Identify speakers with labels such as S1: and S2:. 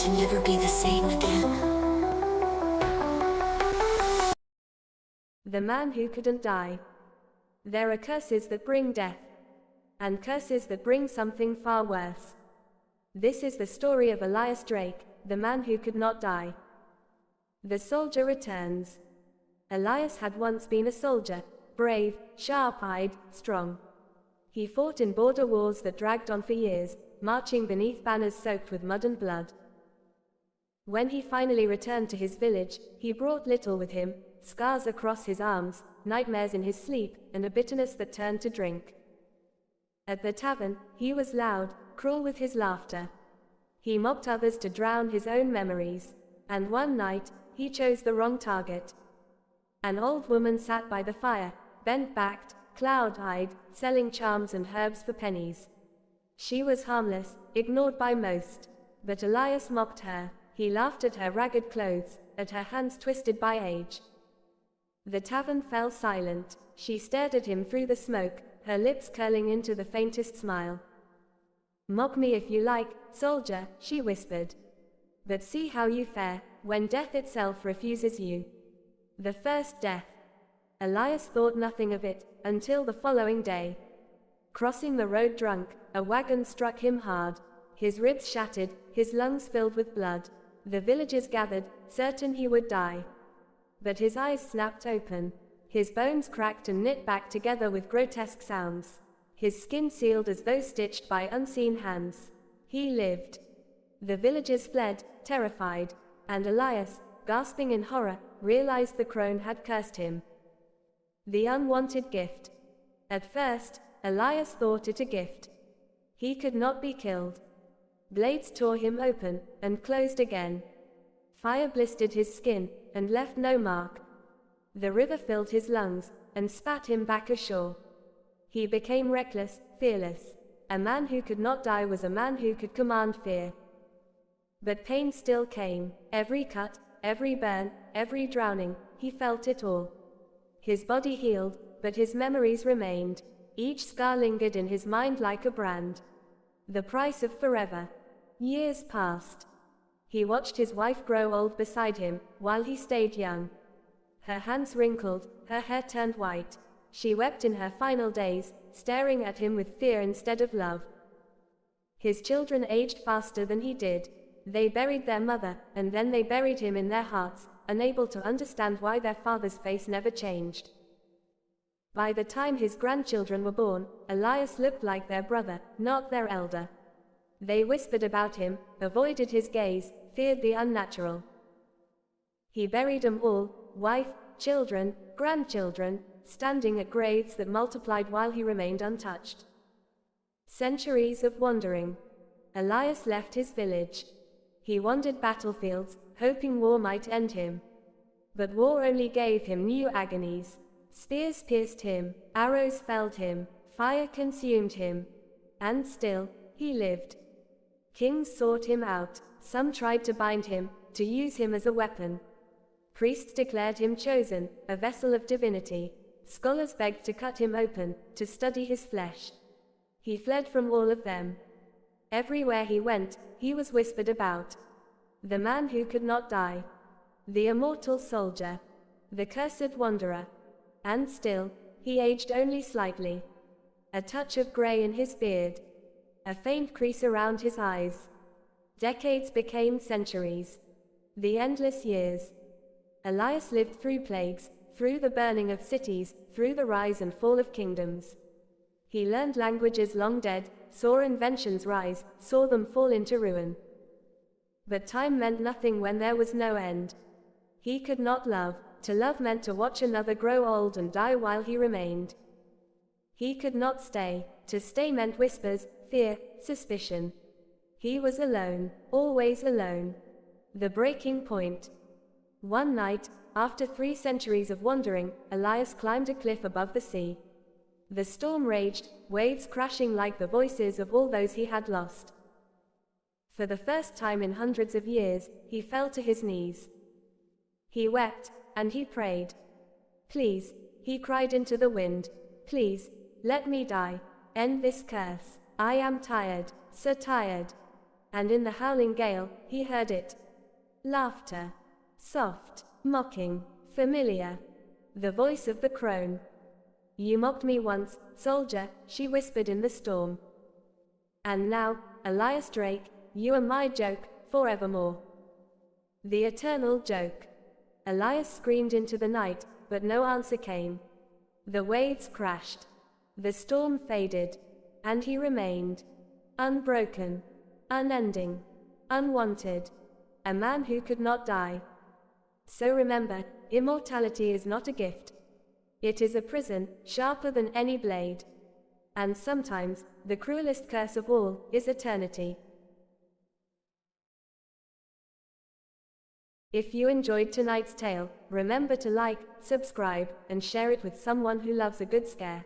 S1: can never be the same again.
S2: The man who couldn't die. There are curses that bring death, and curses that bring something far worse. This is the story of Elias Drayke, the man who could not die. The soldier returns. Elias had once been a soldier, brave, sharp-eyed, strong. He fought in border wars that dragged on for years, marching beneath banners soaked with mud and blood. When he finally returned to his village, he brought little with him: scars across his arms, nightmares in his sleep, and a bitterness that turned to drink. At the tavern, he was loud, cruel with his laughter. He mocked others to drown his own memories. And one night, he chose the wrong target. An old woman sat by the fire, bent-backed, cloud-eyed, selling charms and herbs for pennies. She was harmless, ignored by most. But Elias mocked her. He laughed at her ragged clothes, at her hands twisted by age. The tavern fell silent. She stared at him through the smoke, her lips curling into the faintest smile. "Mock me if you like, soldier," she whispered. "But see how you fare, when death itself refuses you." The first death. Elias thought nothing of it, until the following day. Crossing the road drunk, a wagon struck him hard. His ribs shattered, his lungs filled with blood. The villagers gathered, certain he would die. But his eyes snapped open. His bones cracked and knit back together with grotesque sounds. His skin sealed as though stitched by unseen hands. He lived. The villagers fled, terrified. And Elias, gasping in horror, realized the crone had cursed him. The unwanted gift. At first, Elias thought it a gift. He could not be killed. Blades tore him open, and closed again. Fire blistered his skin, and left no mark. The river filled his lungs, and spat him back ashore. He became reckless, fearless. A man who could not die was a man who could command fear. But pain still came. Every cut, every burn, every drowning, he felt it all. His body healed, but his memories remained. Each scar lingered in his mind like a brand. The price of forever. Years passed. He watched his wife grow old beside him, while he stayed young. Her hands wrinkled, her hair turned white. She wept in her final days, staring at him with fear instead of love. His children aged faster than he did. They buried their mother, and then they buried him in their hearts, unable to understand why their father's face never changed. By the time his grandchildren were born, Elias looked like their brother, not their elder. They whispered about him, avoided his gaze, feared the unnatural. He buried them all, wife, children, grandchildren, standing at graves that multiplied while he remained untouched. Centuries of wandering. Elias left his village. He wandered battlefields, hoping war might end him. But war only gave him new agonies. Spears pierced him, arrows felled him, fire consumed him. And still, he lived. Kings sought him out. Some tried to bind him, to use him as a weapon. Priests declared him chosen, a vessel of divinity. Scholars begged to cut him open, to study his flesh. He fled from all of them. Everywhere he went, he was whispered about. The man who could not die. The immortal soldier. The cursed wanderer. And still, he aged only slightly. A touch of gray in his beard. A faint crease around his eyes. Decades became centuries. The endless years. Elias lived through plagues, through the burning of cities, through the rise and fall of kingdoms. He learned languages long dead, saw inventions rise, saw them fall into ruin. But time meant nothing when there was no end. He could not love. To love meant to watch another grow old and die while he remained. He could not stay. To stay meant whispers, fear, suspicion. He was alone, always alone. The breaking point. One night, after 3 centuries of wandering, Elias climbed a cliff above the sea. The storm raged, waves crashing like the voices of all those he had lost. For the first time in hundreds of years, he fell to his knees. He wept, and he prayed. "Please," he cried into the wind, "please, let me die. End this curse. I am tired, so tired." and in the howling gale, he heard it. Laughter. Soft, mocking, familiar. The voice of the crone. You mocked me once, soldier, she whispered in the storm. And now, Elias Drayke, you are my joke, forevermore. The eternal joke. Elias screamed into the night, but no answer came. The waves crashed. The storm faded. And he remained. Unbroken. Unending. Unwanted. A man who could not die. So remember, immortality is not a gift. It is a prison, sharper than any blade. And sometimes, the cruelest curse of all, is eternity. If you enjoyed tonight's tale, remember to like, subscribe, and share it with someone who loves a good scare.